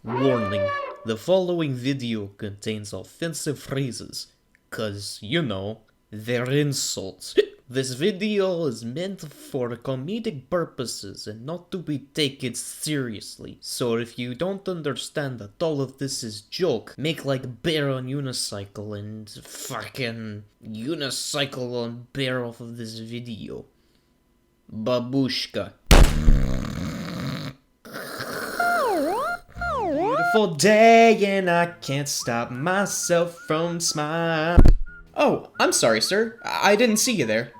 Warning, the following video contains offensive phrases, cause, you know, they're insults. This video is meant for comedic purposes and not to be taken seriously. So if you don't understand that all of this is joke, make like bear on unicycle and fucking unicycle on bear off of this video. Babushka. Beautiful day and I can't stop myself from smiling. Oh, I'm sorry, sir. I didn't see you there.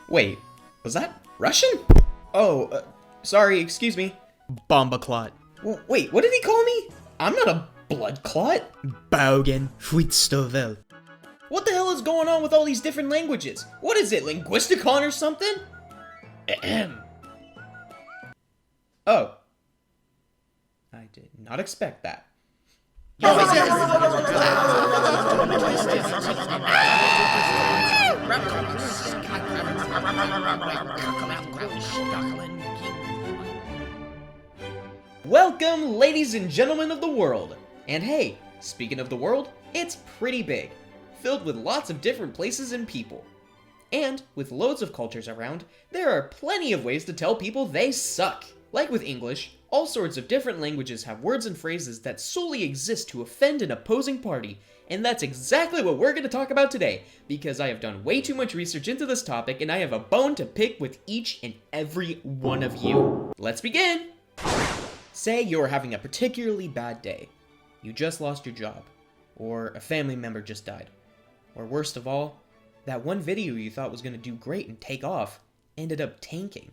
Wait, was that Russian? Oh, sorry, excuse me. Bomba clot. Wait, what did he call me? I'm not a blood clot. Baugen Fuitstovel. What the hell is going on with all these different languages? What is it, Linguisticon or something? Ahem. Oh. I did not expect that. Welcome, ladies and gentlemen of the world. And hey, speaking of the world, it's pretty big, filled with lots of different places and people. And with loads of cultures around, there are plenty of ways to tell people they suck. Like with English, all sorts of different languages have words and phrases that solely exist to offend an opposing party, and that's exactly what we're going to talk about today, because I have done way too much research into this topic and I have a bone to pick with each and every one of you. Let's begin! Say you're having a particularly bad day. You just lost your job, or a family member just died, or worst of all, that one video you thought was going to do great and take off ended up tanking.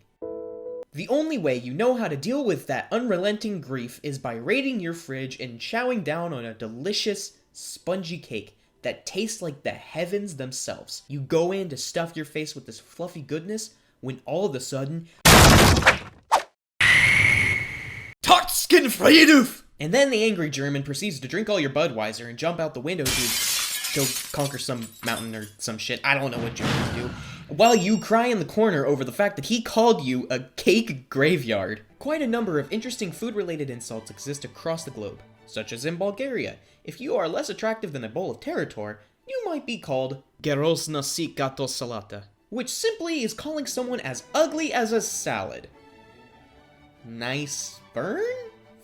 The only way you know how to deal with that unrelenting grief is by raiding your fridge and chowing down on a delicious, spongy cake that tastes like the heavens themselves. You go in to stuff your face with this fluffy goodness, when all of a sudden... Totskinfrieduf! And then the angry German proceeds to drink all your Budweiser and jump out the window to go conquer some mountain or some shit. I don't know what Germans do. While you cry in the corner over the fact that he called you a cake graveyard. Quite a number of interesting food-related insults exist across the globe, such as in Bulgaria. If you are less attractive than a bowl of Territor, you might be called Gerosna Sikato Salata, which simply is calling someone as ugly as a salad. Nice burn?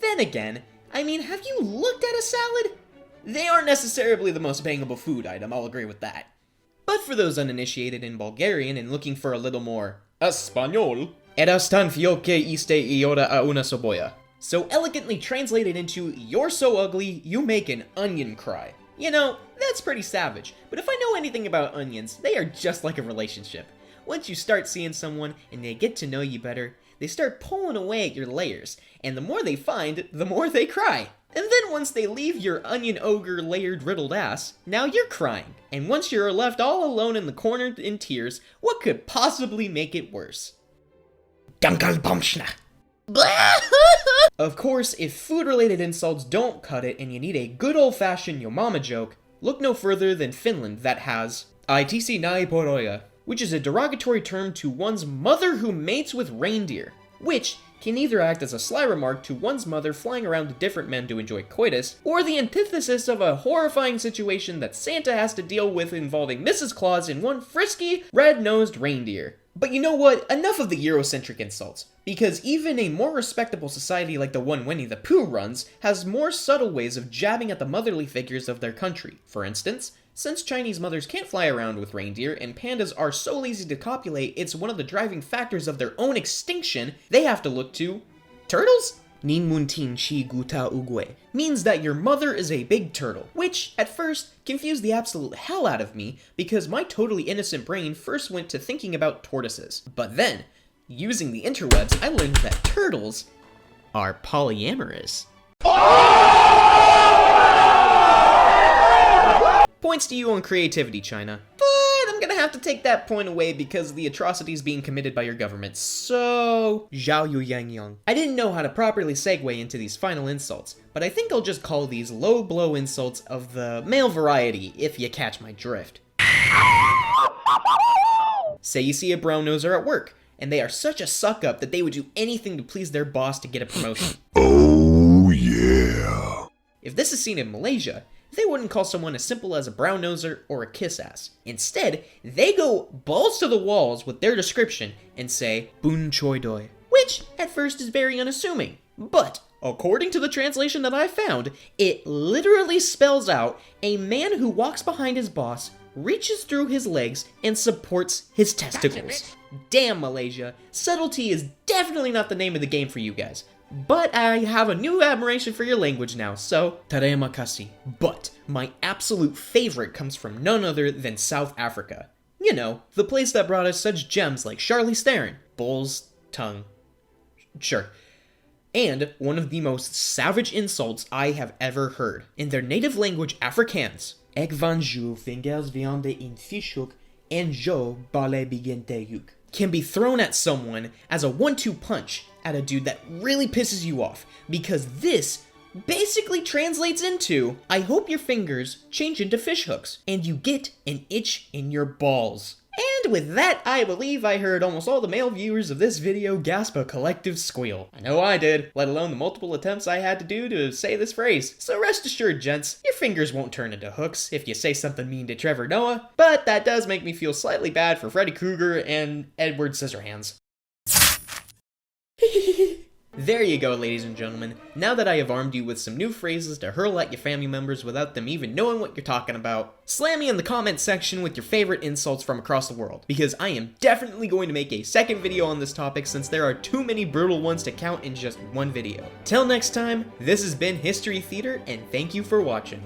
Then again, I mean, have you looked at a salad? They aren't necessarily the most bangable food item, I'll agree with that. But for those uninitiated in Bulgarian and looking for a little more Español, eras tan feo que iste y ahora a una cebolla. So elegantly translated into, you're so ugly, you make an onion cry. You know, that's pretty savage, but if I know anything about onions, they are just like a relationship. Once you start seeing someone and they get to know you better, they start pulling away at your layers, and the more they find, the more they cry. And then once they leave your onion ogre layered riddled ass, now you're crying. And once you're left all alone in the corner in tears, what could possibly make it worse? Of course, if food-related insults don't cut it and you need a good old-fashioned yo mama joke, look no further than Finland that has Aitisi nai poroja, which is a derogatory term to one's mother who mates with reindeer, which can either act as a sly remark to one's mother flying around to different men to enjoy coitus, or the antithesis of a horrifying situation that Santa has to deal with involving Mrs. Claus and one frisky, red-nosed reindeer. But you know what? Enough of the Eurocentric insults, because even a more respectable society like the one Winnie the Pooh runs has more subtle ways of jabbing at the motherly figures of their country. For instance, since Chinese mothers can't fly around with reindeer and pandas are so lazy to copulate it's one of the driving factors of their own extinction, they have to look to turtles? Ninmuntin chi guta ugwe means that your mother is a big turtle, which, at first, confused the absolute hell out of me because my totally innocent brain first went to thinking about tortoises. But then, using the interwebs, I learned that turtles are polyamorous. Points to you on creativity, China. But I'm gonna have to take that point away because of the atrocities being committed by your government, so... Zhao Yu Yang Yang. I didn't know how to properly segue into these final insults, but I think I'll just call these low-blow insults of the male variety, if you catch my drift. Say you see a brown noser at work, and they are such a suck up that they would do anything to please their boss to get a promotion. Oh yeah. If this is seen in Malaysia, they wouldn't call someone as simple as a brown noser or a kiss ass. Instead, they go balls to the walls with their description and say, Bun choi doi. which at first is very unassuming. But according to the translation that I found, it literally spells out a man who walks behind his boss, reaches through his legs, and supports his testicles. Damn, Malaysia. Subtlety is definitely not the name of the game for you guys. But I have a new admiration for your language now, so Terima kasih. but my absolute favorite comes from none other than South Africa. You know, the place that brought us such gems like Charlize Theron, Bull's tongue. Sure. And one of the most savage insults I have ever heard. In their native language, Afrikaans. Ek van jou vingers viande in fishhoek en jo bale bigentejuk. Can be thrown at someone as a 1-2 punch at a dude that really pisses you off, because this basically translates into, I hope your fingers change into fish hooks and you get an itch in your balls. And with that, I believe I heard almost all the male viewers of this video gasp a collective squeal. I know I did, let alone the multiple attempts I had to do to say this phrase. So rest assured, gents, your fingers won't turn into hooks if you say something mean to Trevor Noah, but that does make me feel slightly bad for Freddy Krueger and Edward Scissorhands. There you go, ladies and gentlemen. Now that I have armed you with some new phrases to hurl at your family members without them even knowing what you're talking about, slam me in the comment section with your favorite insults from across the world, because I am definitely going to make a second video on this topic since there are too many brutal ones to count in just one video. Till next time, this has been History Theater, and thank you for watching.